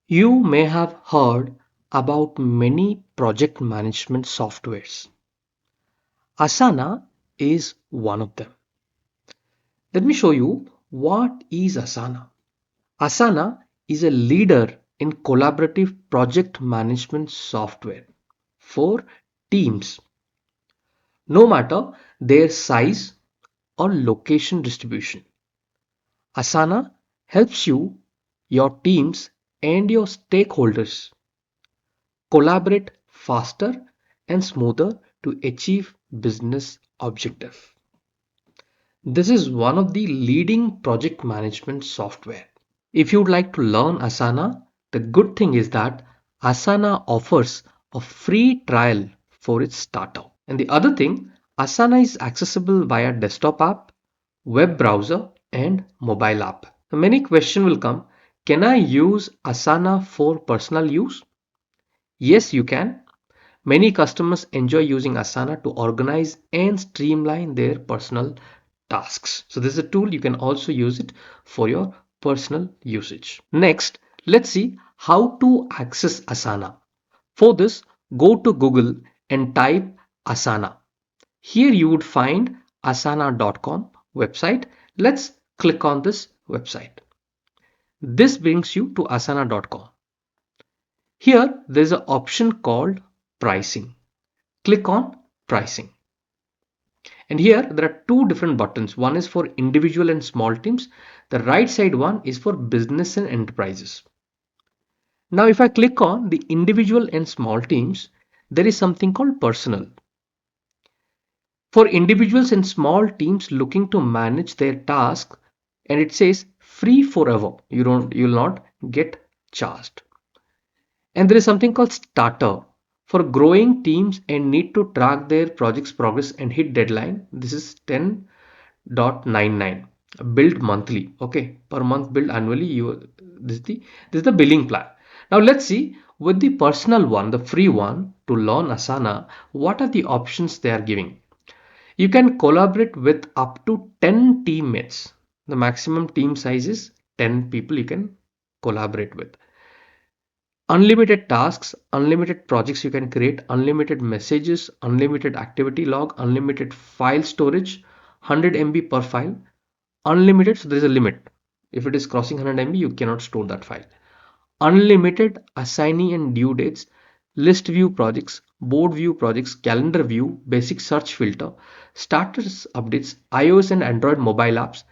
You may have heard about many project management softwares. Asana is one of them. Let me show you what is Asana. Asana is a leader in collaborative project management software for teams, no matter their size or location distribution. Asana helps you, your teams, and your stakeholders collaborate faster and smoother to achieve business objectives. This is one of the leading project management software. If you'd like to learn Asana, the good thing is that Asana offers a free trial for its starter. And the other thing, Asana is accessible via desktop app, web browser, and mobile app. Many questions will come. Can I use Asana for personal use? Yes, you can. Many customers enjoy using Asana to organize and streamline their personal tasks. So this is a tool you can also use it for your personal usage. Next, let's see how to access Asana. For this, go to Google and type Asana. Here you would find asana.com website. Let's click on this website. This brings you to asana.com. Here there's an option called pricing. Click on pricing. And here there are two different buttons. One is for individual and small teams. The right side one is for business and enterprises. Now if I click on the individual and small teams, there is something called personal. For individuals and small teams looking to manage their tasks, and it says free forever. You'll not get charged. And there is something called starter. For growing teams and need to track their project's progress and hit deadline, this is 10.99 billed monthly. Okay, per month billed annually. This is the billing plan. Now let's see with the personal one, the free one, to learn Asana, what are the options they are giving. You can collaborate with up to 10 teammates. The maximum team size is 10 people you can collaborate with. Unlimited tasks, unlimited projects you can create, unlimited messages, unlimited activity log, unlimited file storage, 100 MB per file, unlimited, so there is a limit. If it is crossing 100 MB, you cannot store that file. Unlimited assignee and due dates, list view projects, board view projects, calendar view, basic search filter, status updates, iOS and Android mobile apps,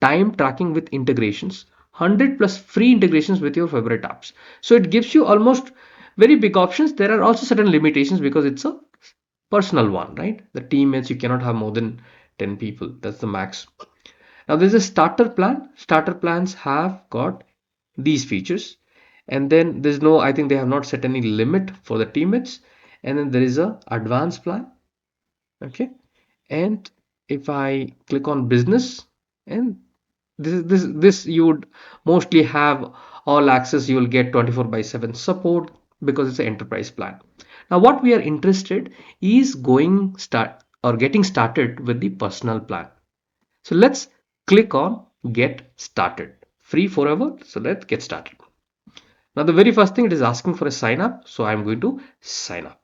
time tracking with integrations, 100 plus free integrations with your favorite apps. So it gives you almost very big options. There are also certain limitations because it's a personal one, right? The teammates, you cannot have more than 10 people. That's the max. Now there's a starter plan. Starter plans have got these features, and then there's no, I think they have not set any limit for the teammates. And then there is a advanced plan. Okay, and if I click on business, and this you would mostly have all access. You will get 24 by 7 support because it's an enterprise plan. Now what we are interested is going start or getting started with the personal plan. So let's click on get started. Free forever. So let's get started. Now the very first thing, it is asking for a sign up. So I'm going to sign up.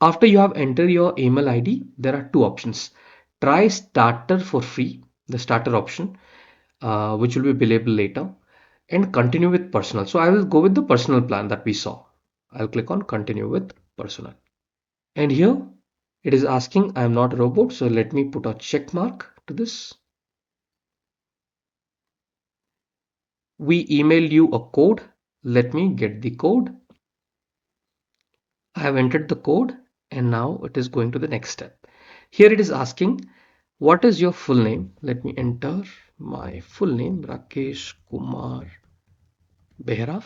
After you have entered your email ID, there are two options. Try starter for free, the starter option, which will be billable later, and continue with personal. So I will go with the personal plan that we saw. I'll click on continue with personal. And here it is asking I am not a robot. So let me put a check mark to this. We emailed you a code. Let me get the code. I have entered the code and now it is going to the next step. Here it is asking, what is your full name? Let me enter my full name, Rakesh Kumar Behra.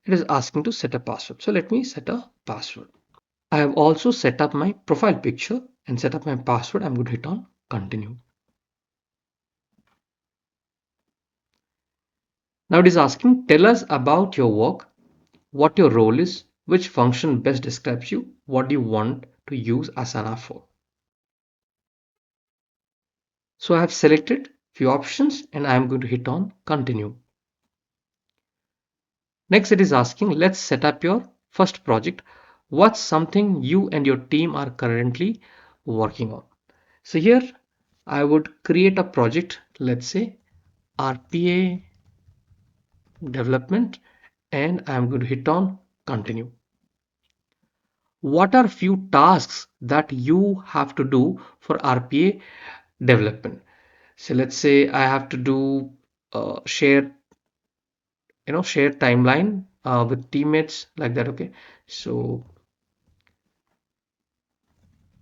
It is asking to set a password. So let me set a password. I have also set up my profile picture and set up my password. I'm going to hit on continue. Now it is asking, tell us about your work, what your role is, which function best describes you, what do you want to use Asana for. So I have selected few options and I am going to hit on continue. Next, it is asking, let's set up your first project. What's something you and your team are currently working on? So here I would create a project, let's say RPA development, and I'm going to hit on continue. What are few tasks that you have to do for RPA development? So let's say I have to do share share timeline with teammates like that. Okay, so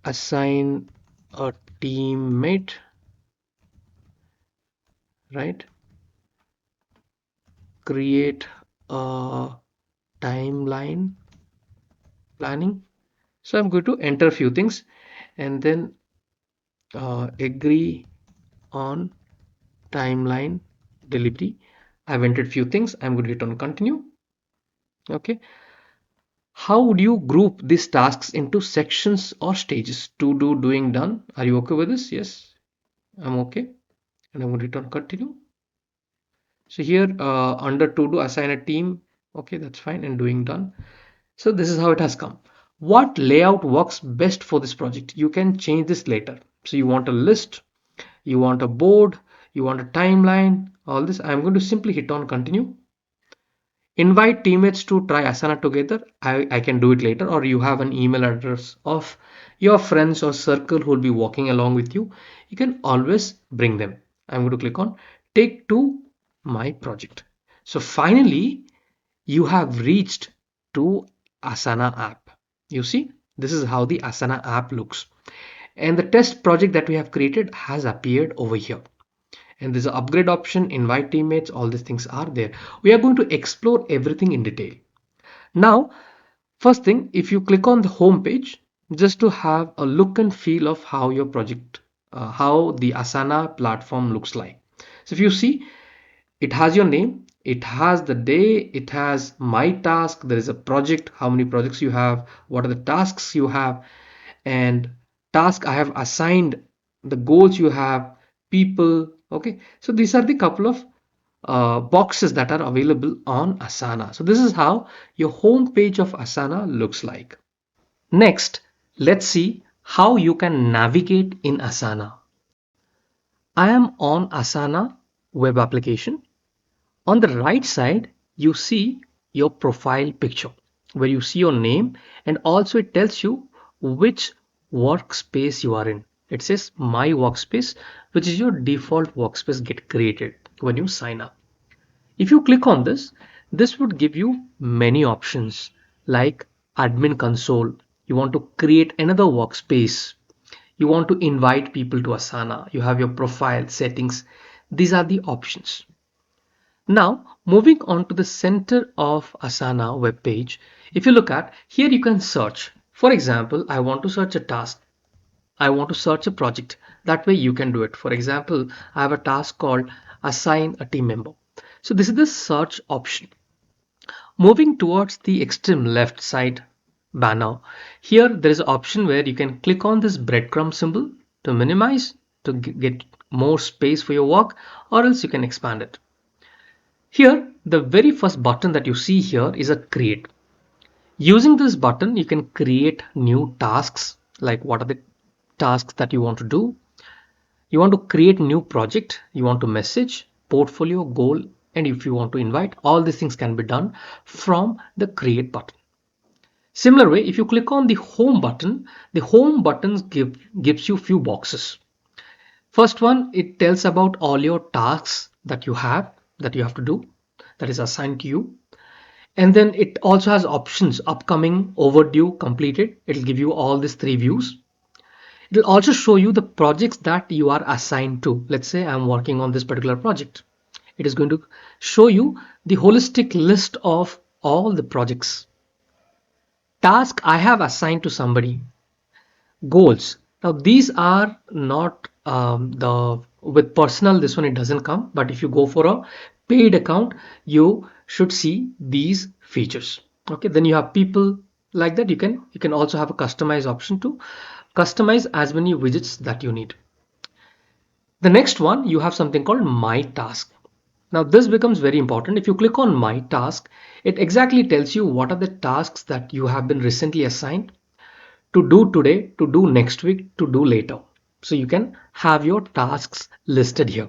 assign a teammate, right? Create a timeline planning. So I'm going to enter a few things and then agree on timeline delivery. I've entered few things. I'm going to hit on continue. Okay. How would you group these tasks into sections or stages? To do, doing, done. Are you okay with this? Yes, I'm okay. And I'm going to hit on continue. So here under to do, assign a team. Okay, that's fine. And doing, done. So this is how it has come. What layout works best for this project? You can change this later. So you want a list, you want a board, you want a timeline, all this. I'm going to simply hit on continue. Invite teammates to try Asana together. I can do it later, or you have an email address of your friends or circle who will be walking along with you. You can always bring them. I'm going to click on take to my project. So finally, you have reached to Asana app. You see, this is how the Asana app looks. And the test project that we have created has appeared over here. And there's an upgrade option, invite teammates, all these things are there. We are going to explore everything in detail. Now, first thing, if you click on the home page, just to have a look and feel of how your project, how the Asana platform looks like. So if you see, it has your name, it has the day, it has my task, there is a project, how many projects you have, what are the tasks you have, and task I have assigned, the goals you have, people. Okay, so these are the couple of boxes that are available on Asana. So this is how your home page of Asana looks like. Next, let's see how you can navigate in Asana. I am on Asana web application. On the right side, you see your profile picture where you see your name, and also it tells you which workspace you are in. It says my workspace, which is your default workspace get created when you sign up. If you click on this, this would give you many options like admin console. You want to create another workspace. You want to invite people to Asana. You have your profile settings. These are the options. Now, moving on to the center of Asana web page, if you look at here, you can search. For example, I want to search a task. I want to search a project. That way you can do it. For example, I have a task called assign a team member. So this is the search option. Moving towards the extreme left side banner, here there is an option where you can click on this breadcrumb symbol to minimize, to get more space for your work, or else you can expand it. Here, the very first button that you see here is a create. Using this button, you can create new tasks, like what are the tasks that you want to do. You want to create new project, you want to message, portfolio, goal, and if you want to invite, all these things can be done from the create button. Similar way, if you click on the home buttons gives you few boxes. First one, it tells about all your tasks that you have to do, that is assigned to you. And then it also has options: upcoming, overdue, completed. It'll give you all these three views. It'll also show you the projects that you are assigned to. Let's say I'm working on this particular project. It is going to show you the holistic list of all the projects. Task I have assigned to somebody. Goals. Now these are not the with personal, this one it doesn't come, but if you go for a paid account, you should see these features. Okay, then you have people like that. You can also have a customize option to customize as many widgets that you need. The next one, you have something called my task. Now this becomes very important. If you click on My Task, it exactly tells you what are the tasks that you have been recently assigned to do today, to do next week, to do later. So you can have your tasks listed here.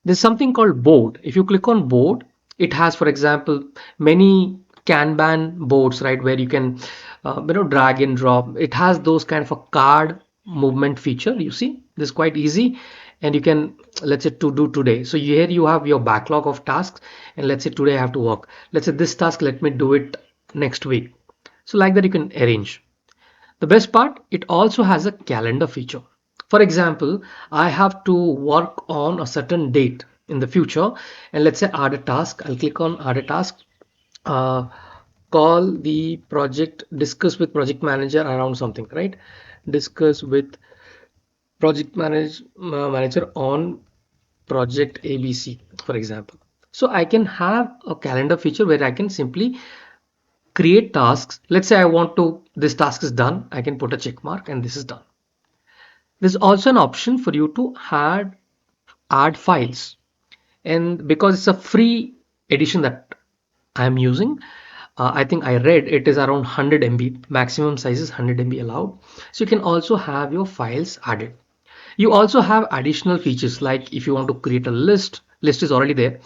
There's something called board. If you click on board, it has, for example, many Kanban boards, right, where you can, drag and drop. It has those kind of a card movement feature. You see, this is quite easy, and you can, let's say, to do today. So here you have your backlog of tasks, and let's say today I have to work. Let's say this task, let me do it next week. So like that, you can arrange. The best part, it also has a calendar feature. For example, I have to work on a certain date in the future, and let's say add a task. I'll click on add a task. Uh, Call the project, discuss with project manager around something, right? Discuss with manager on project ABC, for example. So I can have a calendar feature where I can simply create tasks. Let's say I want to, this task is done. I can put a check mark and this is done. There's also an option for you to add files. And because it's a free edition that I'm using, I think I read it is around 100 MB, maximum size is 100 MB allowed. So you can also have your files added. You also have additional features like if you want to create a list is already there.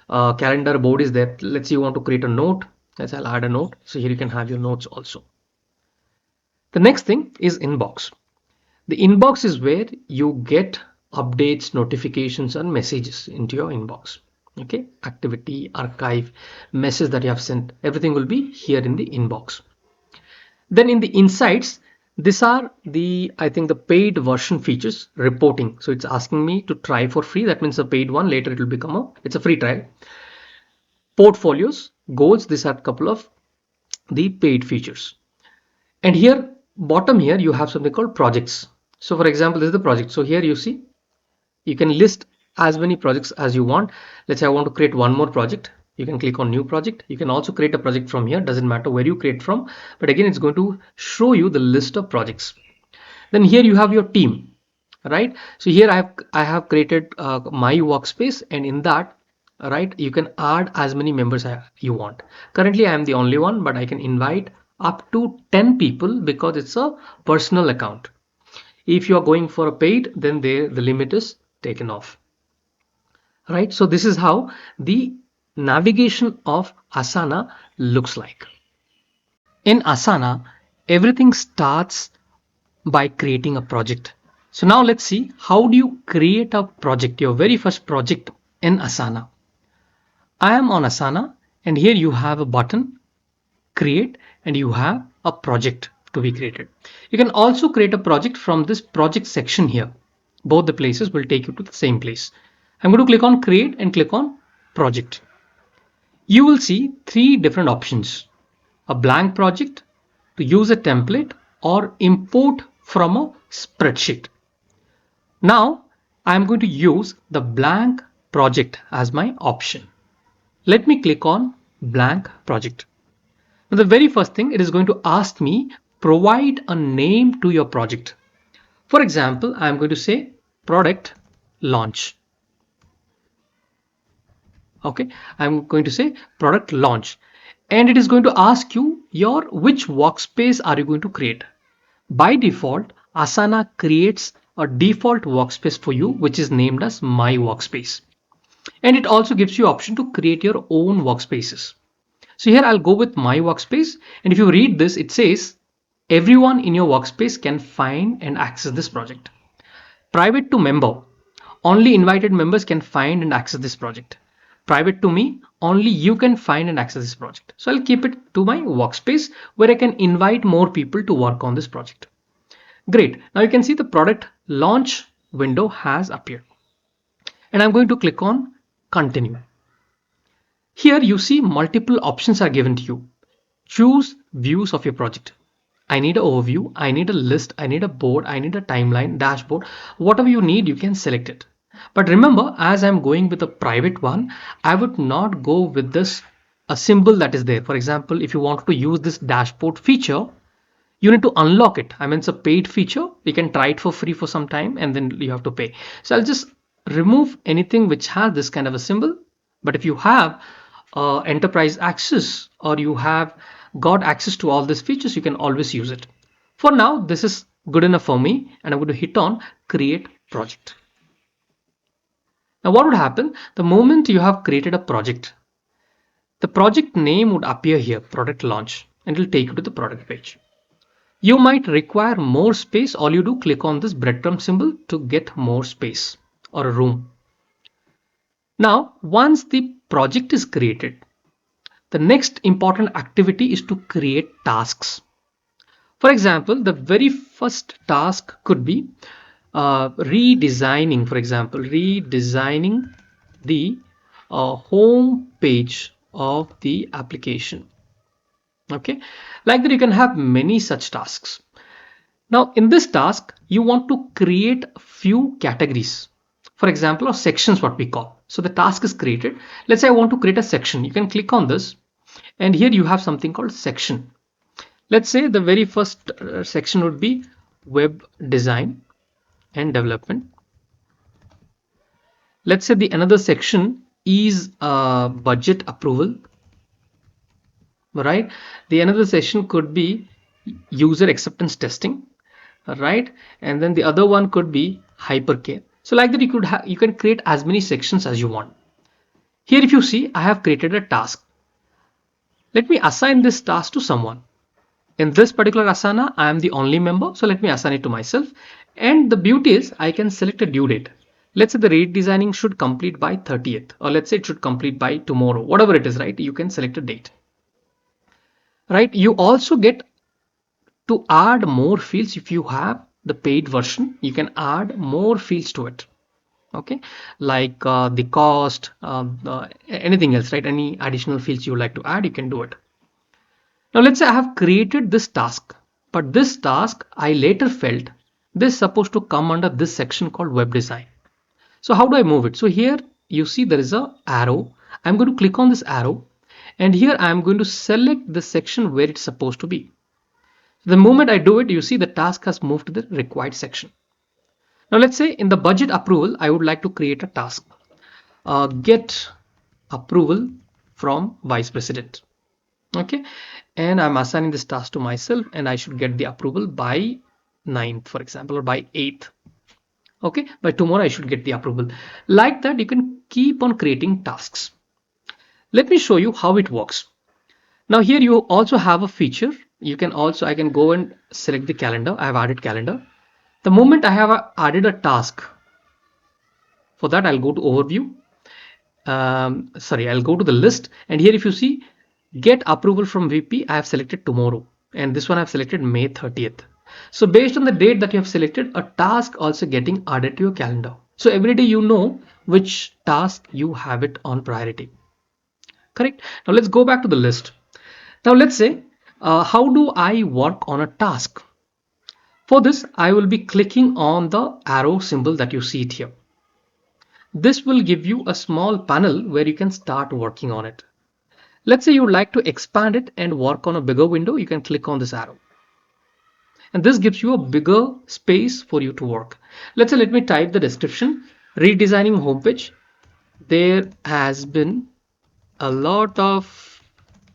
Calendar board is there. Let's say you want to create a note. I'll add a note. So here you can have your notes also. The next thing is inbox. The inbox is where you get updates, notifications, and messages into your inbox. Okay, activity, archive, message that you have sent, everything will be here in the inbox. Then in the insights, these are the, I think, the paid version features, reporting. So it's asking me to try for free. That means the paid one, later it will become it's a free trial. Portfolios, goals, these are a couple of the paid features. And here, bottom here, you have something called projects. So for example, this is the project. So here you see, you can list as many projects as you want. Let's say I want to create one more project. You can click on new project. You can also create a project from here. Doesn't matter where you create from, but again, it's going to show you the list of projects. Then here you have your team, right? So here I have created my workspace, and in that, right, you can add as many members you want. Currently, I am the only one, but I can invite up to 10 people because it's a personal account. If you are going for a paid, then the limit is taken off. Right, so this is how the navigation of Asana looks like. In Asana, everything starts by creating a project. So now let's see, how do you create a project, your very first project in Asana. I am on Asana, and here you have a button, create, and you have a project to be created. You can also create a project from this project section here. Both the places will take you to the same place. I'm going to click on create and click on project. You will see three different options: a blank project, to use a template, or import from a spreadsheet. Now I'm going to use the blank project as my option. Let me click on blank project. Now the very first thing, it is going to ask me, provide a name to your project. For example, I'm going to say product launch. Okay, I'm going to say product launch, and it is going to ask you your which workspace are you going to create. By default, Asana creates a default workspace for you, which is named as my workspace, and it also gives you option to create your own workspaces. So here I'll go with my workspace, and if you read this, it says everyone in your workspace can find and access this project. Private to member, only invited members can find and access this project. Private to me, only you can find and access this project. So I'll keep it to my workspace where I can invite more people to work on this project. Great. Now you can see the product launch window has appeared, and I'm going to click on continue. Here you see multiple options are given to you. Choose views of your project. I need an overview, I need a list, I need a board, I need a timeline, dashboard. Whatever you need, you can select it. But remember, as I'm going with a private one, I would not go with this a symbol that is there. For example, if you want to use this dashboard feature, you need to unlock it. I mean, it's a paid feature. You can try it for free for some time and then you have to pay. So I'll just remove anything which has this kind of a symbol. But if you have enterprise access, or you have got access to all these features, you can always use it. For now, this is good enough for me, and I'm going to hit on create project. Now what would happen the moment you have created a project? The project name would appear here, product launch, and it will take you to the product page. You might require more space. All you do, click on this breadcrumb symbol to get more space or a room. Now, once the project is created, the next important activity is to create tasks. For example, the very first task could be redesigning, for example, redesigning the home page of the application. Okay, like that, you can have many such tasks. Now, in this task, you want to create few categories, for example, or sections, what we call. So the task is created. Let's say I want to create a section. You can click on this, and here you have something called section. Let's say the very first section would be web design and development. Let's say the another section is budget approval, right? The another section could be user acceptance testing, right? And then the other one could be hypercare. So like that, you can create as many sections as you want. Here, if you see, I have created a task. Let me assign this task to someone. In this particular Asana, I am the only member, so let me assign it to myself. And the beauty is I can select a due date. Let's say the redesigning should complete by 30th, or let's say it should complete by tomorrow, whatever it is, right? You can select a date, right? You also get to add more fields. If you have the paid version, you can add more fields to it. Okay, like the cost, anything else, right? Any additional fields you would like to add, you can do it. Now let's say I have created this task, but this task I later felt this is supposed to come under this section called web design. So how do I move it? So here you see there is a arrow. I'm going to click on this arrow, and here I'm going to select the section where it's supposed to be. The moment I do it, you see the task has moved to the required section. Now let's say in the budget approval, I would like to create a task. Get approval from vice president. Okay, and I'm assigning this task to myself, and I should get the approval by 9th, for example, or by 8th. Okay, by tomorrow I should get the approval. Like that, you can keep on creating tasks. Let me show you how it works. Now here you also have a feature. I can go and select the calendar. I have added calendar. The moment I have added a task, for that I'll go to overview. I'll go to the list, and here if you see get approval from VP, I have selected tomorrow, and this one I've selected May 30th. So based on the date that you have selected, a task also getting added to your calendar. So every day you know which task you have it on priority. Correct. Now let's go back to the list. Now let's say how do I work on a task? For this, I will be clicking on the arrow symbol that you see it here. This will give you a small panel where you can start working on it. Let's say you would like to expand it and work on a bigger window. You can click on this arrow, and this gives you a bigger space for you to work. Let's say let me type the description: redesigning homepage. There has been a lot of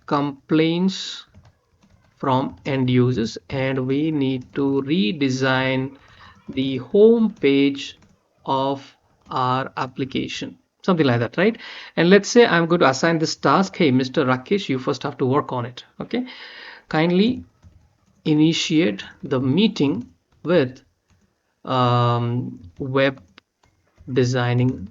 complaints from end users, and we need to redesign the home page of our application, something like that, right? And let's say I'm going to assign this task. Hey, Mr. Rakesh, you first have to work on it. Okay, kindly initiate the meeting with web designing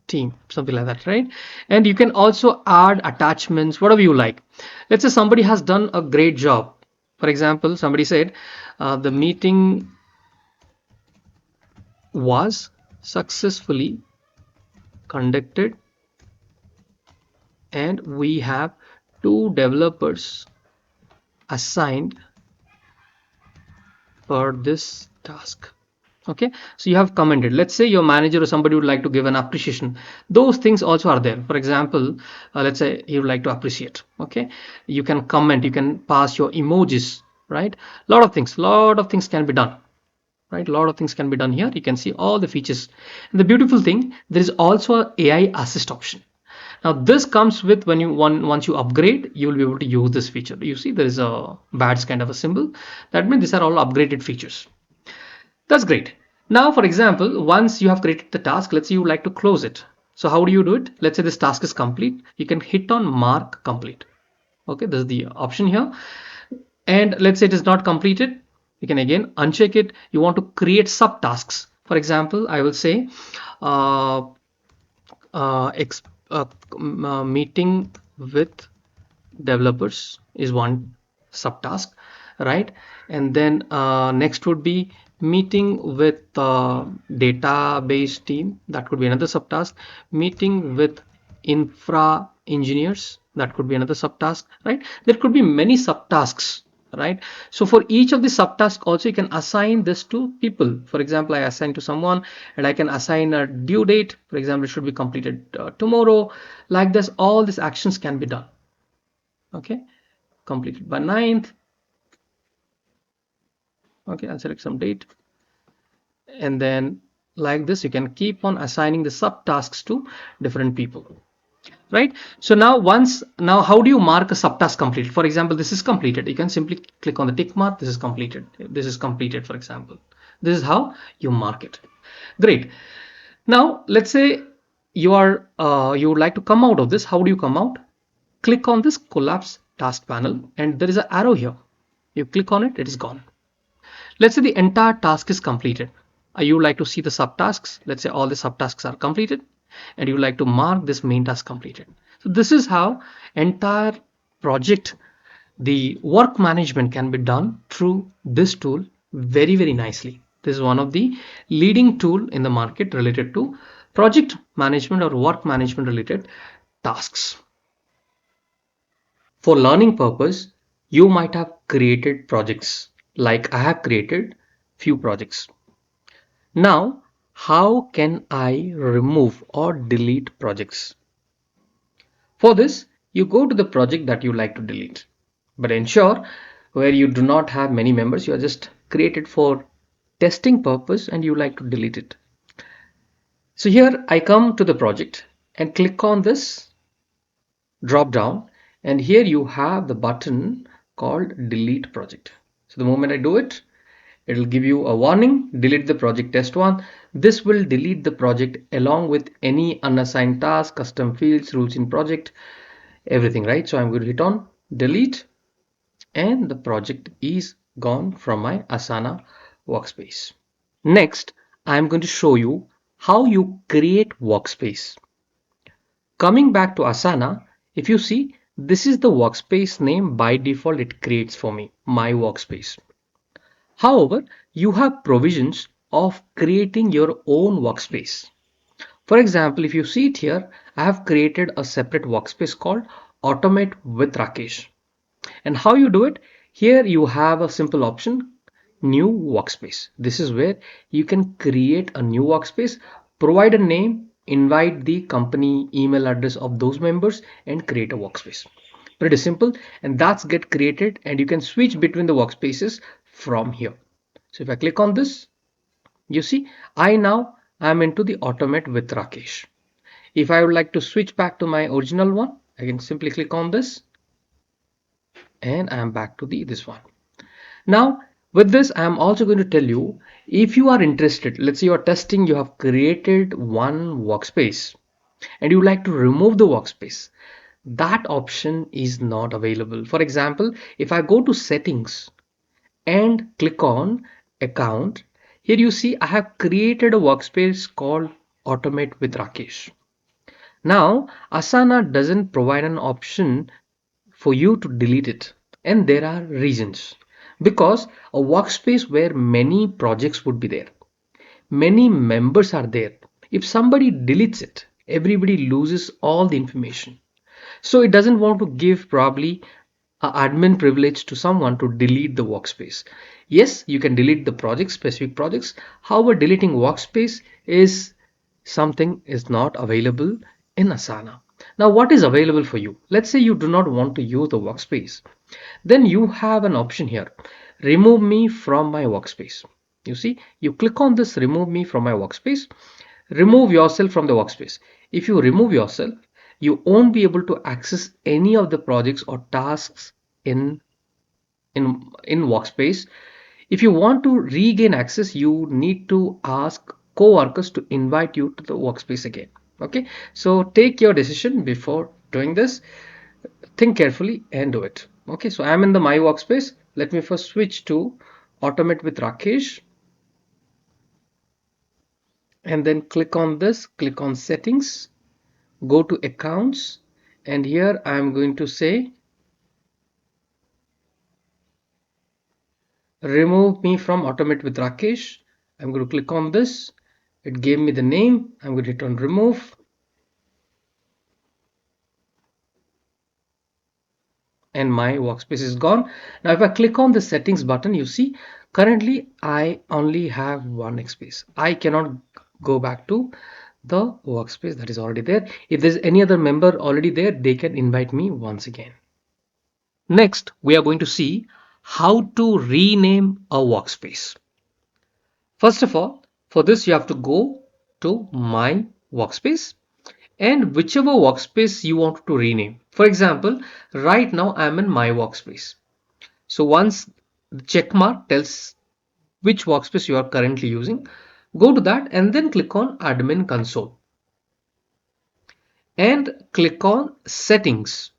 team, something like that, right? And you can also add attachments, whatever you like. Let's say somebody has done a great job. For example, somebody said the meeting was successfully conducted, and we have 2 developers assigned for this task. Okay, so you have commented. Let's say your manager or somebody would like to give an appreciation. Those things also are there. For example, let's say you would like to appreciate. Okay, you can comment, you can pass your emojis, right? Lot of things can be done, right? A lot of things can be done here. You can see all the features. And the beautiful thing, there is also a AI assist option. Now this comes with when you once you upgrade, you will be able to use this feature. You see there is a badge kind of a symbol. That means these are all upgraded features. That's great. Now, for example, once you have created the task, let's say you would like to close it. So how do you do it? Let's say this task is complete. You can hit on mark complete. Okay, this is the option here. And let's say it is not completed. You can again uncheck it. You want to create subtasks. For example, I will say uh, uh, meeting with developers is one subtask, right? And then next would be meeting with database team. That could be another subtask. Meeting with infra engineers. That could be another subtask, right? There could be many subtasks, right? So for each of the subtasks also you can assign this to people. For example, I assign to someone and I can assign a due date. For example, it should be completed tomorrow. Like this, all these actions can be done. Okay, completed by 9th. Okay, I'll select some date, and then like this you can keep on assigning the subtasks to different people, right? So now how do you mark a subtask completed? For example, this is completed. You can simply click on the tick mark. This is completed. This is completed, for example. This is how you mark it. Great. Now let's say you would like to come out of this. How do you come out? Click on this collapse task panel and there is an arrow here. You click on it, it is gone. Let's say the entire task is completed. You like to see the subtasks. Let's say all the subtasks are completed and you like to mark this main task completed. So this is how entire project, the work management can be done through this tool very, very nicely. This is one of the leading tool in the market related to project management or work management related tasks. For learning purpose, you might have created projects like I have created few projects. Now, how can I remove or delete projects? For this, you go to the project that you like to delete, but ensure where you do not have many members, you are just created for testing purpose and you like to delete it. So here I come to the project and click on this drop down, and here you have the button called delete project. So the moment I do it, it will give you a warning, delete the project test one. This will delete the project along with any unassigned task, custom fields, rules in project, everything, right? So I'm going to hit on delete and the project is gone from my Asana workspace. Next, I'm going to show you how you create workspace. Coming back to Asana, if you see, this is the workspace name by default it creates for me, my workspace. However, you have provisions of creating your own workspace. For example, if you see it here, I have created a separate workspace called Automate with Rakesh. And how you do it? Here you have a simple option, new workspace. This is where you can create a new workspace, provide a name, invite the company email address of those members and create a workspace. Pretty simple, and that's get created and you can switch between the workspaces from here. So if I click on this, you see I now am into the Automate with Rakesh. If I would like to switch back to my original one, I can simply click on this and I am back to this one. Now with this, I am also going to tell you, if you are interested, let's say you are testing, you have created one workspace and you like to remove the workspace, that option is not available. For example, if I go to settings and click on account, here you see I have created a workspace called Automate with Rakesh. Now Asana doesn't provide an option for you to delete it, and there are reasons. Because a workspace where many projects would be there, many members are there, if somebody deletes it, everybody loses all the information. So it doesn't want to give probably a admin privilege to someone to delete the workspace. Yes, you can delete the project, specific projects. However, deleting workspace is something is not available in Asana. Now, what is available for you? Let's say you do not want to use the workspace. Then you have an option here. Remove me from my workspace. You see, you click on this remove me from my workspace, remove yourself from the workspace. If you remove yourself, you won't be able to access any of the projects or tasks in in workspace. If you want to regain access, you need to ask co-workers to invite you to the workspace again. Okay, so take your decision before doing this. Think carefully and do it. Okay, so I'm in the my workspace. Let me first switch to automate with Rakesh, and then click on this, click on settings, go to accounts, and here I'm going to say remove me from automate with Rakesh. I'm going to click on this. It gave me the name. I'm going to hit on remove, and my workspace is gone. Now if I click on the settings button, you see currently I only have one workspace. I cannot go back to the workspace that is already there. If there's any other member already there, they can invite me once again. Next, we are going to see how to rename a workspace. First of all, for this you have to go to my workspace and whichever workspace you want to rename. For example, right now I'm in my workspace. So once the check mark tells which workspace you are currently using, go to that and then click on admin console and click on settings.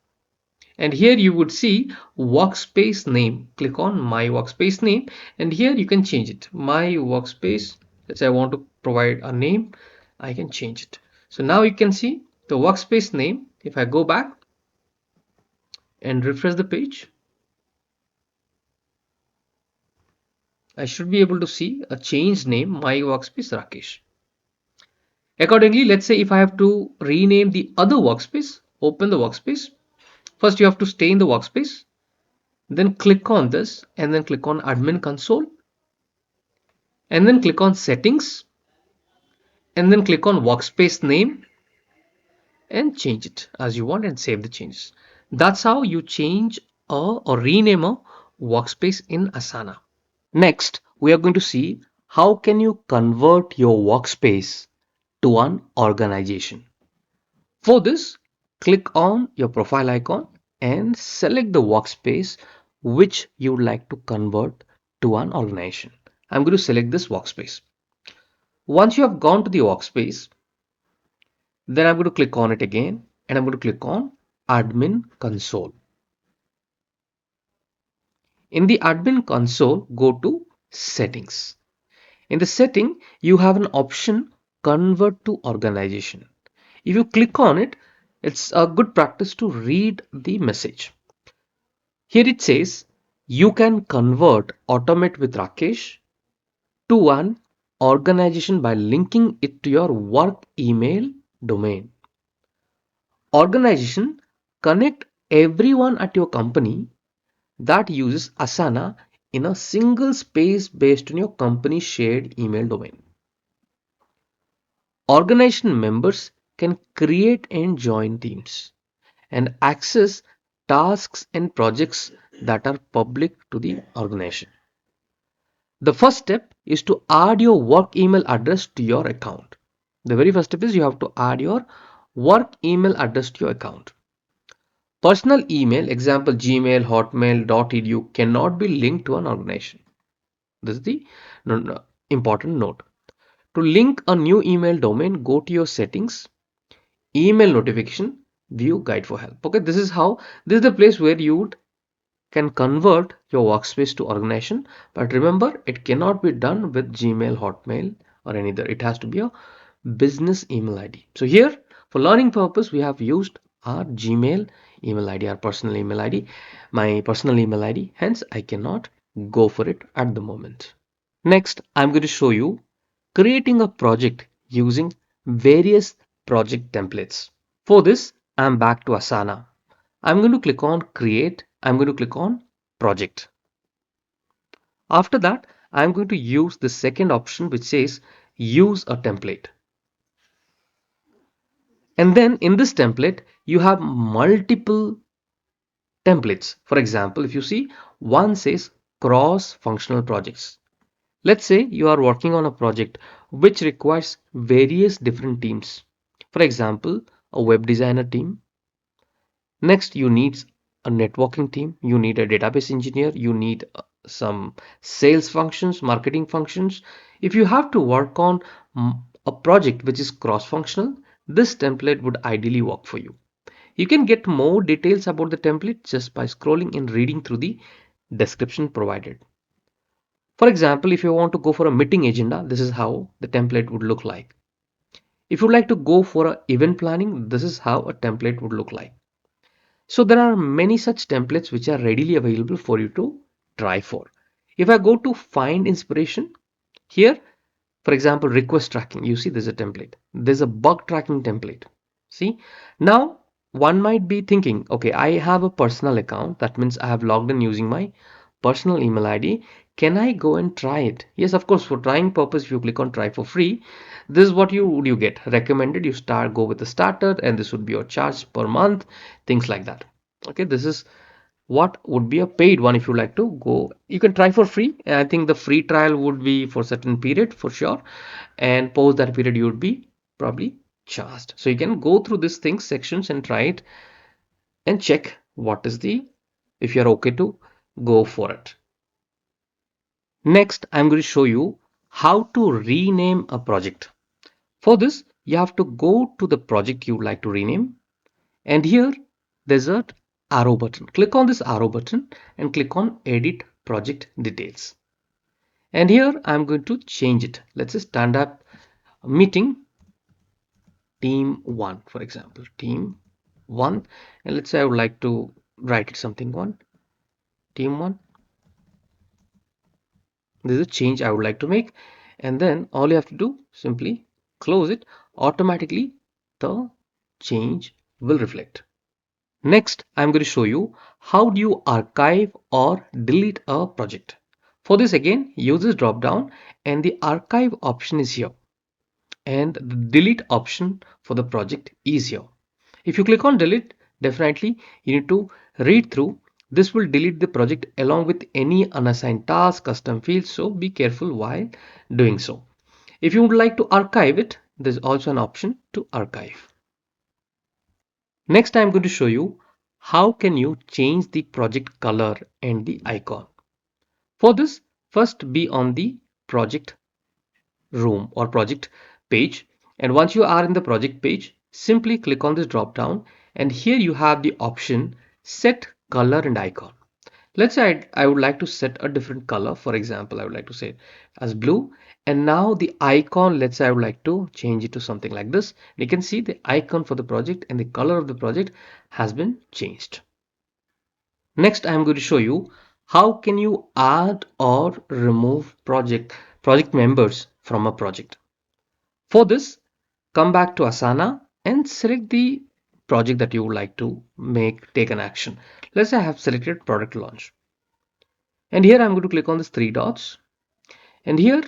And here you would see workspace name. Click on my workspace name and here you can change it. My workspace, let's say I want to provide a name, I can change it. So now you can see the workspace name. If I go back and refresh the page, I should be able to see a changed name, my workspace Rakesh. Accordingly, let's say if I have to rename the other workspace, open the workspace. First, you have to stay in the workspace, then click on this and then click on admin console and then click on settings and then click on workspace name and change it as you want and save the changes. That's how you change or rename a workspace in Asana. Next, we are going to see how can you convert your workspace to an organization. For this, click on your profile icon and select the workspace which you would like to convert to an organization. I'm going to select this workspace. Once you have gone to the workspace, then I'm going to click on it again and I'm going to click on admin console. In the admin console, go to settings. In the setting, you have an option convert to organization. If you click on it, it's a good practice to read the message. Here it says you can convert automate with Rakesh to an organization by linking it to your work email domain. Organization connect everyone at your company that uses Asana in a single space based on your company's shared email domain. Organization members can create and join teams and access tasks and projects that are public to the organization. The first step is to add your work email address to your account. The very first step is you have to add your work email address to your account. Personal email, example Gmail, Hotmail.edu, cannot be linked to an organization. This is the important note. To link a new email domain, go to your settings, email notification, view guide for help. Okay, this is the place where you can convert your workspace to organization. But remember, it cannot be done with Gmail, Hotmail, or any other. It has to be a business email ID. So here, for learning purpose, we have used our Gmail email ID, our personal email ID, my personal email ID. Hence, I cannot go for it at the moment. Next, I'm going to show you creating a project using various project templates. For this, I'm back to Asana. I'm going to click on create. I'm going to click on project. After that, I'm going to use the second option which says use a template. And then in this template, you have multiple templates. For example, if you see, one says cross functional projects. Let's say you are working on a project which requires various different teams. For example, a web designer team. Next, you need a networking team, you need a database engineer, you need some sales functions, marketing functions. If you have to work on a project which is cross-functional, this template would ideally work for you. You can get more details about the template just by scrolling and reading through the description provided. For example, if you want to go for a meeting agenda, this is how the template would look like. If you'd like to go for a event planning, this is how a template would look like. So there are many such templates which are readily available for you to try for. If I go to find inspiration here, for example, request tracking, you see there's a template. There's a bug tracking template. See, now one might be thinking, okay, I have a personal account. That means I have logged in using my personal email ID. Can I go and try it? Yes, of course, for trying purpose, if you click on try for free, this is what you get recommended. You go with the starter, and this would be your charge per month, things like that. Okay, this is what would be a paid one. If you like to go, you can try for free, and I think the free trial would be for certain period for sure, and post that period you would be probably charged. So you can go through these things sections and try it and check what is the, if you're okay to go for it. Next, I'm going to show you how to rename a project. For this, you have to go to the project you would like to rename, and here there's a arrow button. Click on this arrow button and click on edit project details. And here I'm going to change it. Let's say stand up meeting team 1, for example, team 1. And let's say I would like to write it something 1, team 1. This is a change I would like to make. And then all you have to do, simply close it. Automatically the change will reflect. Next, I'm going to show you how do you archive or delete a project. For this, again, use this drop down and the archive option is here, and the delete option for the project is here. If you click on delete, definitely you need to read through. This will delete the project along with any unassigned task, custom fields, so be careful while doing so. If you would like to archive it, there's also an option to archive. Next, I'm going to show you how can you change the project color and the icon. For this, first be on the project room or project page, and once you are in the project page, simply click on this drop down, and here you have the option set color and icon. Let's say I would like to set a different color. For example, I would like to say it as blue, and now the icon, let's say I would like to change it to something like this. You can see the icon for the project and the color of the project has been changed. Next, I'm going to show you how can you add or remove project members from a project. For this, come back to Asana and select the project that you would like to take an action. Let's say I have selected product launch. And here I'm going to click on this three dots. And here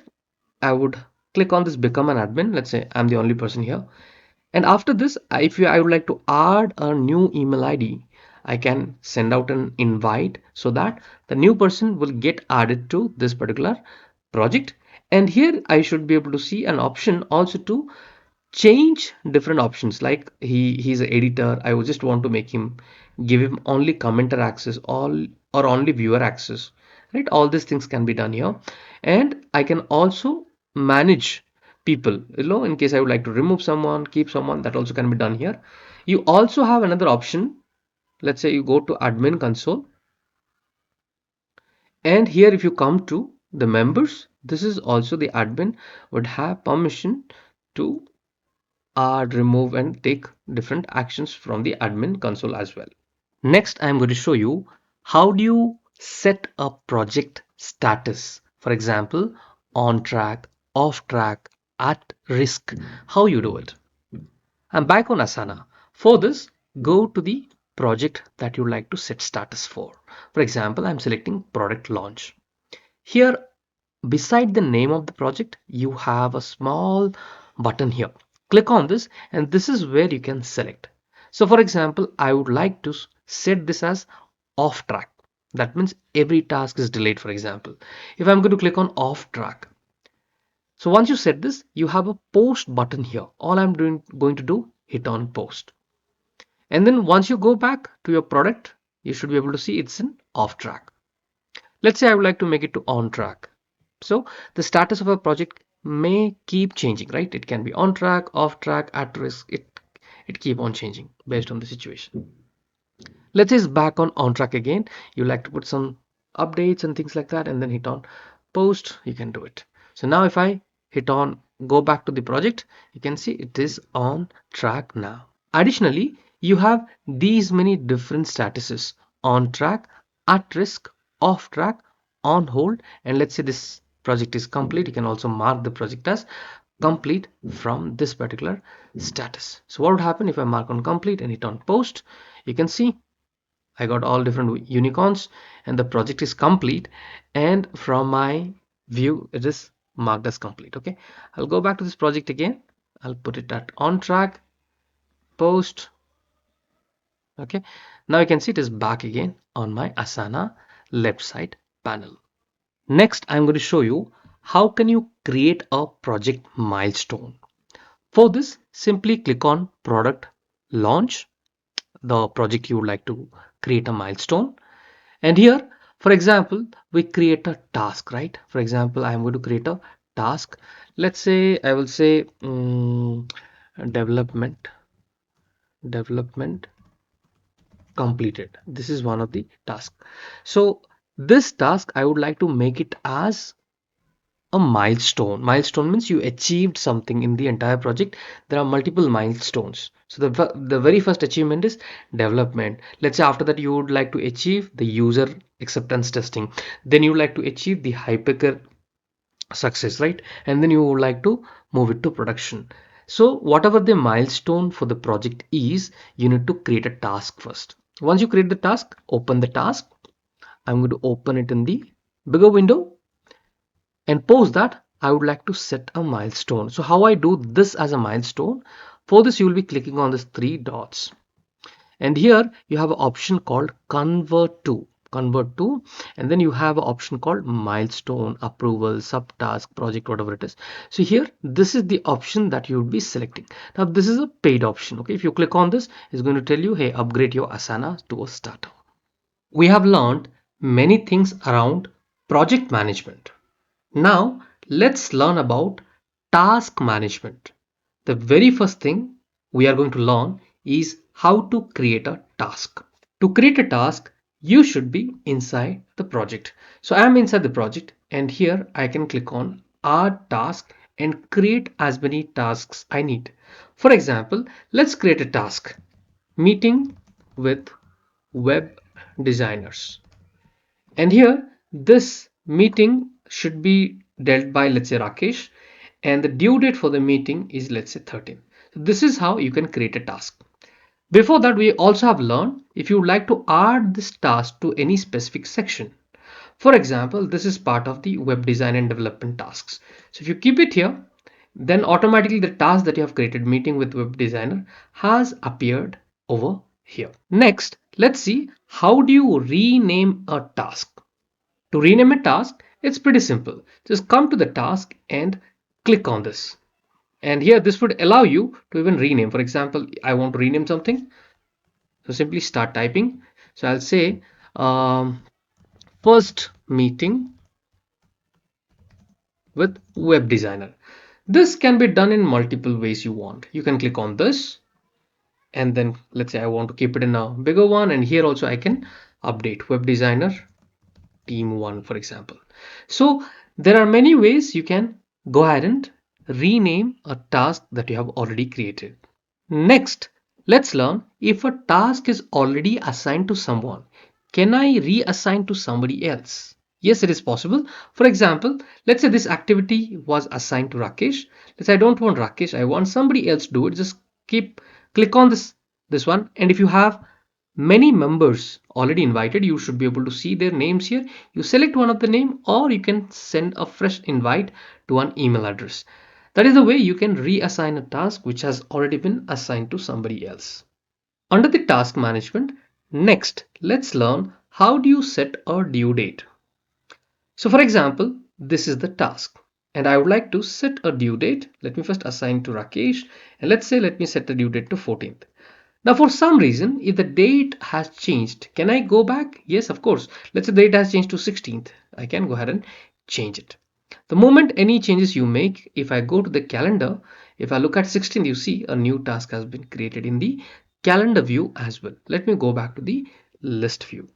I would click on this become an admin. Let's say I'm the only person here. And after this, I would like to add a new email ID, I can send out an invite so that the new person will get added to this particular project. And here I should be able to see an option also to change different options, like he's an editor. I would just want to make him, give him only commenter access, all or only viewer access, right? All these things can be done here. And I can also manage people, in case I would like to remove someone, keep someone, that also can be done here. You also have another option. Let's say you go to admin console, and here if you come to the members, this is also the admin would have permission to add, remove, and take different actions from the admin console as well. Next, I'm going to show you how do you set a project status. For example, on track, off track, at risk, how you do it. I'm back on Asana. For this, go to the project that you like to set status for. For example, I'm selecting product launch. Here, beside the name of the project, you have a small button here. Click on this, and this is where you can select. So for example, I would like to set this as off track. That means every task is delayed. For example, if I'm going to click on off track, So once you set this, you have a post button here. All I'm going to do, hit on post. And then once you go back to your product, you should be able to see it's in off track. Let's say I would like to make it to on track. So the status of a project may keep changing, right? It can be on track, off track, at risk. It keep on changing based on the situation. Let's say it's back on track again. You like to put some updates and things like that, and then hit on post. You can do it. So now if I hit on go back to the project, you can see it is on track now. Additionally, you have these many different statuses: on track, at risk, off track, on hold, and let's say this project is complete. You can also mark the project as complete from this particular status. So what would happen if I mark on complete and hit on post? You can see I got all different unicorns and the project is complete, and from my view it is marked as complete. Okay, I'll go back to this project again. I'll put it at on track, post. Okay, now you can see it is back again on my Asana left side panel. Next, I'm going to show you how can you create a project milestone. For this, simply click on product launch, the project you would like to create a milestone. And here, for example, we create a task, right? For example, I'm going to create a task. Let's say I will say development completed. This is one of the tasks. So this task, I would like to make it as a milestone. Milestone means you achieved something in the entire project. There are multiple milestones. So the very first achievement is development. Let's say after that you would like to achieve the user acceptance testing. Then you would like to achieve the hypercare success, right? And then you would like to move it to production. So whatever the milestone for the project is, you need to create a task first. Once you create the task, open the task. I'm going to open it in the bigger window, and post that I would like to set a milestone. So how I do this as a milestone? For this you will be clicking on these three dots, and here you have an option called convert to, and then you have an option called milestone, approval, subtask, project, whatever it is. So here this is the option that you would be selecting. Now this is a paid option. Okay, if you click on this, it's going to tell you, hey, upgrade your Asana to a starter. We have learned many things around project management. Now let's learn about task management. The very first thing we are going to learn is how to create a task. To create a task, you should be inside the project. So I am inside the project, and here I can click on add task and create as many tasks I need. For example, let's create a task: meeting with web designers. And here this meeting should be dealt by, let's say, Rakesh, and the due date for the meeting is, let's say, 13. So this is how you can create a task. Before that, we also have learned if you would like to add this task to any specific section. For example, this is part of the web design and development tasks. So if you keep it here, then automatically the task that you have created, meeting with web designer, has appeared over here. Next, let's see how do you rename a task. To rename a task, it's pretty simple. Just come to the task and click on this. And here this would allow you to even rename. For example, I want to rename something. So simply start typing. So I'll say first meeting with web designer. This can be done in multiple ways you want. You can click on this, and then let's say I want to keep it in a bigger one, and here also I can update web designer team 1, for example. So there are many ways you can go ahead and rename a task that you have already created. Next, let's learn if a task is already assigned to someone, can I reassign to somebody else? Yes, it is possible. For example, let's say this activity was assigned to Rakesh. Let's say I don't want Rakesh, I want somebody else to do it. Just click on this one, and if you have many members already invited, you should be able to see their names here. You select one of the name, or you can send a fresh invite to an email address. That is the way you can reassign a task which has already been assigned to somebody else. Under the task management, next let's learn how do you set a due date. So for example, this is the task. and I would like to set a due date. Let me first assign to Rakesh, and let's say let me set the due date to 14th. Now for some reason, if the date has changed, can I go back? Yes, of course. Let's say the date has changed to 16th. I can go ahead and change it. The moment any changes you make, if I go to the calendar, if I look at 16th, you see a new task has been created in the calendar view as well. Let me go back to the list view.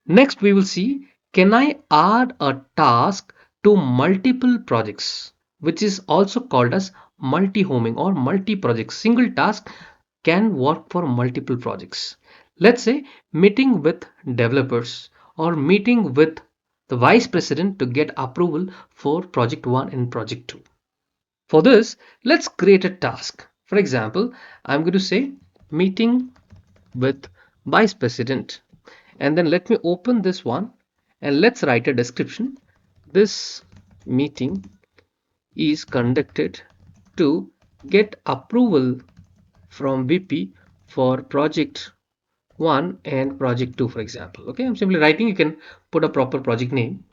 Next, we will see, can I add a task to multiple projects, which is also called as multi-homing or multi-project. Single task can work for multiple projects. Let's say meeting with developers or meeting with the vice president to get approval for project 1 and project 2. For this, let's create a task. For example, I'm going to say meeting with vice president, and then let me open this one and let's write a description. This meeting is conducted to get approval from VP for project 1 and project 2, for example. Okay, I'm simply writing, you can put a proper project name.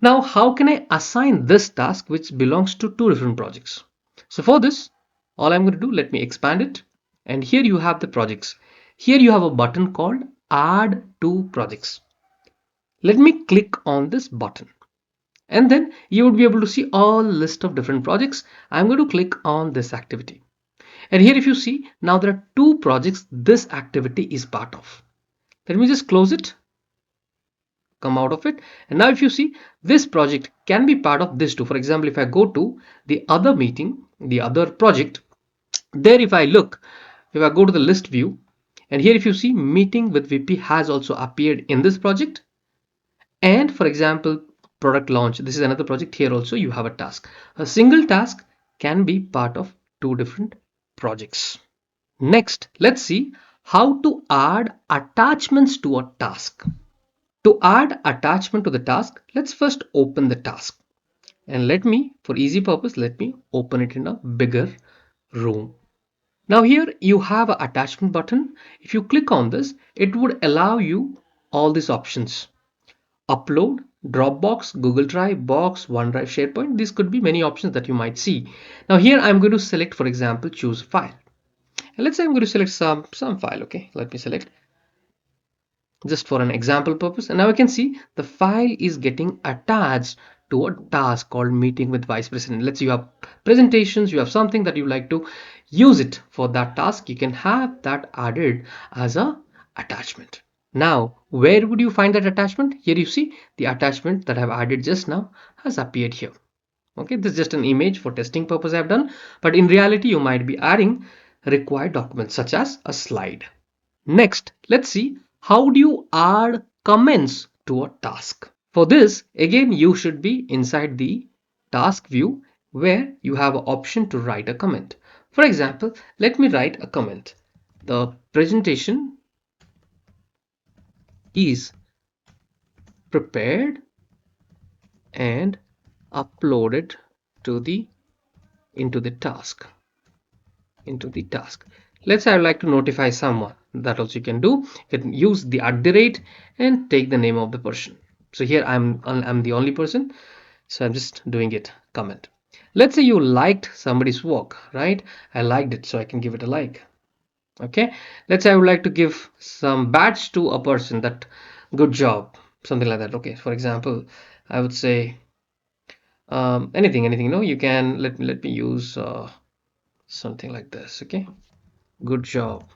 Now, how can I assign this task which belongs to two different projects? So for this, all I'm going to do, let me expand it. And here you have the projects. Here you have a button called Add to Projects. Let me click on this button. And then you would be able to see all list of different projects. I'm going to click on this activity. And here if you see, now there are two projects this activity is part of. Let me just close it, come out of it, and now if you see, this project can be part of this too. For example, if I go to the other meeting, the other project, there if I look, if I go to the list view, and here if you see, meeting with VP has also appeared in this project. And for example, product launch, this is another project. Here also you have a task. A single task can be part of two different projects. Next, let's see how to add attachments to a task. To add attachment to the task, let's first open the task. And let me, for easy purpose, let me open it in a bigger room. Now here you have an attachment button. If you click on this, it would allow you all these options. Upload, Dropbox, Google Drive, Box, OneDrive, SharePoint. These could be many options that you might see. Now here I'm going to select, for example, choose file. And let's say I'm going to select some file. Okay, let me select just for an example purpose. And now I can see the file is getting attached to a task called meeting with vice president. Let's say you have presentations, you have something that you like to use it for that task. You can have that added as a attachment. Now, where would you find that attachment? Here you see the attachment that I've added just now has appeared here. Okay, this is just an image for testing purpose I've done, but in reality you might be adding required documents such as a slide. Next, let's see how do you add comments to a task. For this, again, you should be inside the task view where you have an option to write a comment. For example, let me write a comment. The presentation is prepared and uploaded to the into the task. Let's say I would like to notify someone. That also you can do. You can use the @ and take the name of the person. So here I'm the only person, so I'm just doing it comment. Let's say you liked somebody's work, right? I liked it, so I can give it a like. Okay, let's say I would like to give some badge to a person, that good job, something like that. Okay, for example, I would say anything, no, you can let me use something like this. Okay, good job,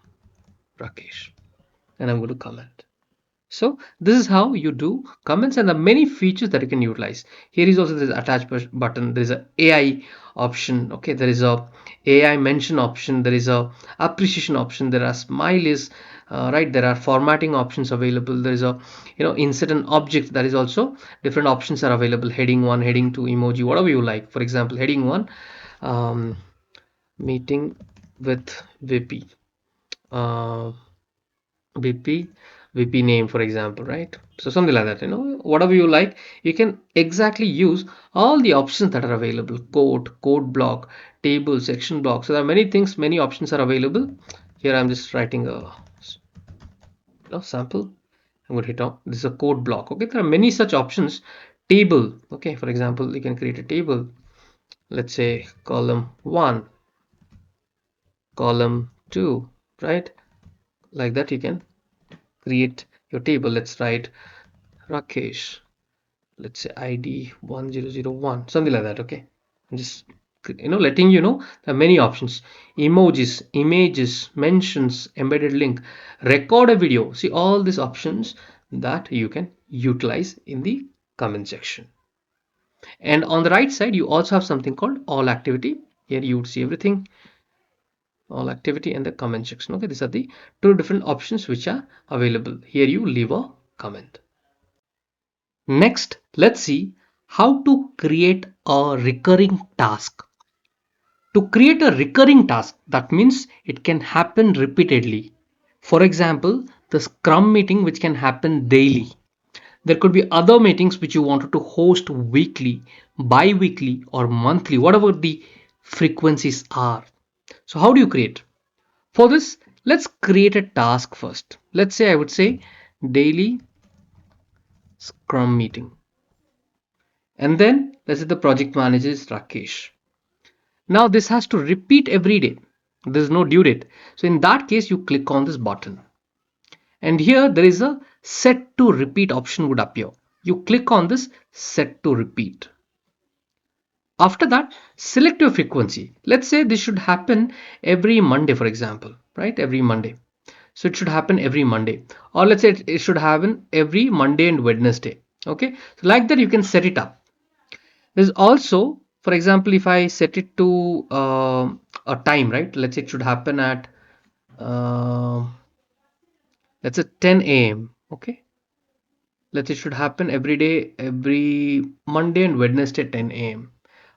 Rakesh, and I'm going to comment. So this is how you do comments, and the many features that you can utilize. Here is also this attach button. There is a AI option. Okay, there is a AI mention option. There is a appreciation option. There are smileys, right? There are formatting options available. There is a insert an object. That is also different options are available. Heading 1, heading 2, emoji, whatever you like. For example, heading 1, meeting with VP. VP name, for example, right? So something like that, whatever you like, you can exactly use all the options that are available. Code block, table, section block. So there are many things, many options are available. Here I'm just writing a sample. I'm going to hit on this is a code block. Okay, there are many such options. table. Okay, for example, you can create a table. Let's say column 1, column 2, right? Like that you can create your table. Let's write Rakesh. Let's say ID 1001, something like that. Okay, I'm just letting there are many options: emojis, images, mentions, embedded link, record a video. See all these options that you can utilize in the comment section. And on the right side you also have something called all activity. Here you would see everything, all activity, and the comment section. Okay, these are the two different options which are available. Here you leave a comment. Next, let's see how to create a recurring task. To create a recurring task, that means it can happen repeatedly. For example, the Scrum meeting which can happen daily. There could be other meetings which you wanted to host weekly, bi-weekly, or monthly, whatever the frequencies are. So how do you create? For this, let's create a task first. Let's say I would say daily Scrum meeting. And then let's say the project manager is Rakesh. Now this has to repeat every day. There's no due date. So in that case, you click on this button. And here there is a set to repeat option would appear. You click on this set to repeat. After that, select your frequency. Let's say this should happen every Monday, for example, right? Every Monday. So it should happen every Monday. Or let's say it should happen every Monday and Wednesday. Okay. So like that, you can set it up. There's also, for example, if I set it to a time, right? Let's say it should happen at uh, let's say 10 a.m. Okay, let's say it should happen every day, every Monday and Wednesday 10 a.m.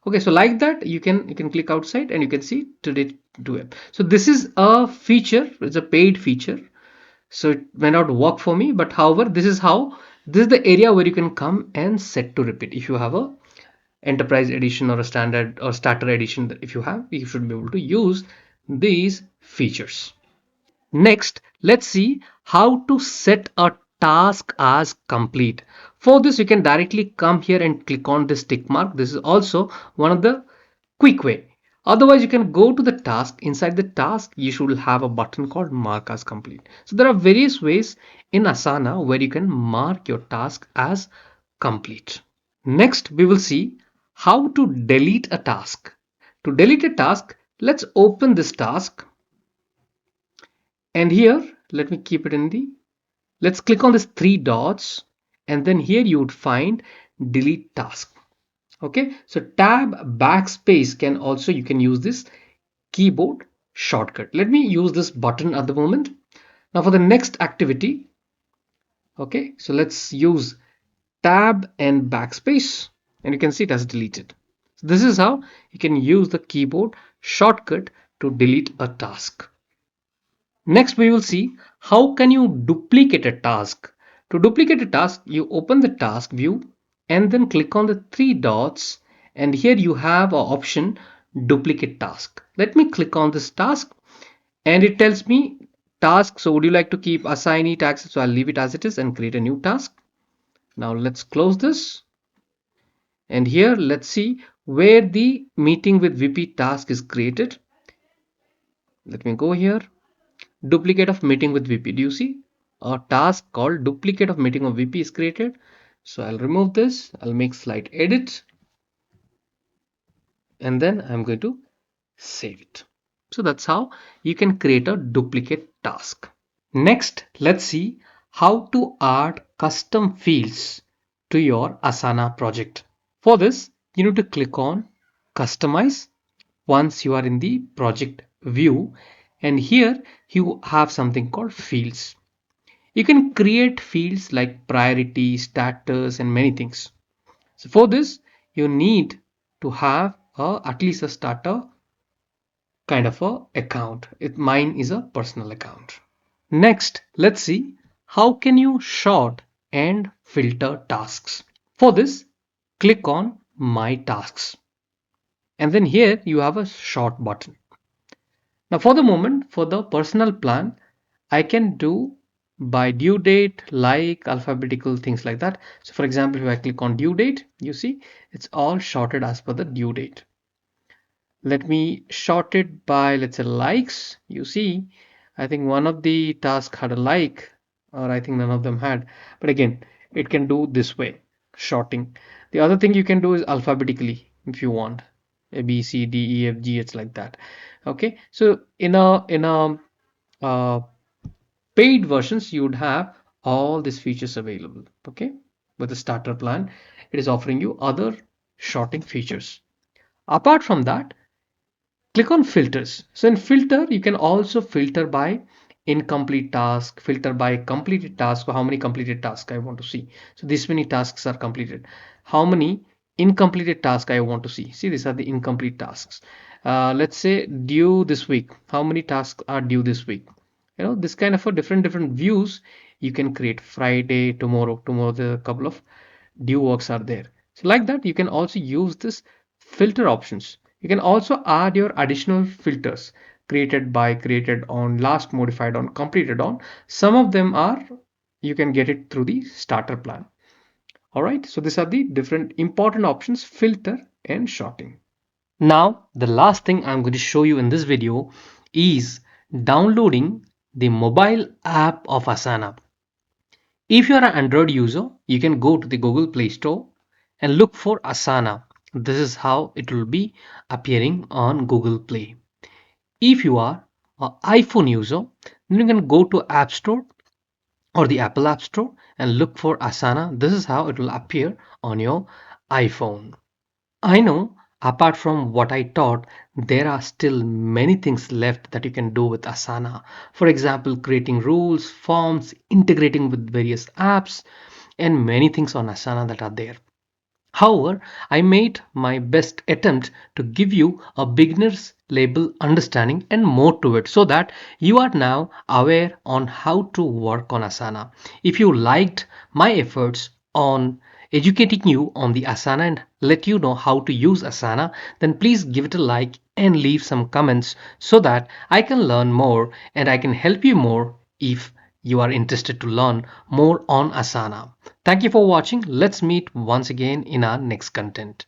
Okay, so like that you can click outside and you can see today 2 a.m. So this is a feature, it's a paid feature. So it may not work for me, but however, this is the area where you can come and set to repeat. If you have a enterprise edition or a standard or starter edition, that if you have, you should be able to use these features. Next, let's see how to set a task as complete. For this, you can directly come here and click on this tick mark. This is also one of the quick way. Otherwise, you can go to the task. Inside the task, you should have a button called mark as complete. So there are various ways in Asana where you can mark your task as complete. Next, we will see how to delete a task. To delete a task, let's open this task. And here, let me keep it in let's click on this three dots. And then here you would find delete task. Okay, so tab backspace you can use this keyboard shortcut. Let me use this button at the moment. Now for the next activity, okay, so let's use tab and backspace, and you can see it has deleted. So this is how you can use the keyboard shortcut to delete a task. Next, we will see how can you duplicate a task. To duplicate a task, you open the task view and then click on the three dots, and here you have an option duplicate task. Let me click on this task and it tells me task. So would you like to keep assignee task? So I'll leave it as it is and create a new task. Now let's close this. And here let's see where the meeting with VP task is created. Let me go here. Duplicate of meeting with VP. Do you see a task called duplicate of meeting of VP is created? So I'll remove this. I'll make slide edit. And then I'm going to save it. So that's how you can create a duplicate task. Next, let's see how to add custom fields to your Asana project. For this, you need to click on customize once you are in the project view, and here you have something called fields. You can create fields like priority, status, and many things. So for this, you need to have at least a starter kind of a account. Mine is a personal account. Next, let's see how can you sort and filter tasks. For this, click on My Tasks. And then here you have a sort button. Now for the moment, for the personal plan, I can do by due date, like alphabetical things like that. So for example, if I click on due date, you see it's all sorted as per the due date. Let me sort it by, let's say, likes. You see, I think one of the tasks had a like, or I think none of them had. But again, it can do this way, sorting. The other thing you can do is alphabetically if you want. A, B, C, D, E, F, G, it's like that. Okay, so in a uh, paid versions, you would have all these features available. Okay, with the starter plan, it is offering you other sorting features. Apart from that, click on filters. So in filter, you can also filter by incomplete task, filter by completed task, or how many completed tasks I want to see. So this many tasks are completed. How many incompleted tasks I want to see. See, these are the incomplete tasks. Let's say due this week. How many tasks are due this week? This kind of a different views you can create. Friday, tomorrow the couple of due works are there. So like that, you can also use this filter options. You can also add your additional filters, created by, created on, last modified on, completed on. Some of them are, you can get it through the starter plan. All right, so these are the different important options: filter and sorting. Now the last thing I'm going to show you in this video is downloading the mobile app of Asana. If you are an Android user, you can go to the Google Play Store and look for Asana. This is how it will be appearing on Google Play. If you are an iPhone user, then you can go to App Store or the Apple App Store and look for Asana. This is how it will appear on your iPhone. I know, apart from what I taught, there are still many things left that you can do with Asana. For example, creating rules, forms, integrating with various apps, and many things on Asana that are there. However, I made my best attempt to give you a beginner's level understanding and more to it, so that you are now aware on how to work on Asana. If you liked my efforts on educating you on the Asana and let you know how to use Asana, then please give it a like and leave some comments so that I can learn more and I can help you more if you are interested to learn more on Asana. Thank you for watching. Let's meet once again in our next content.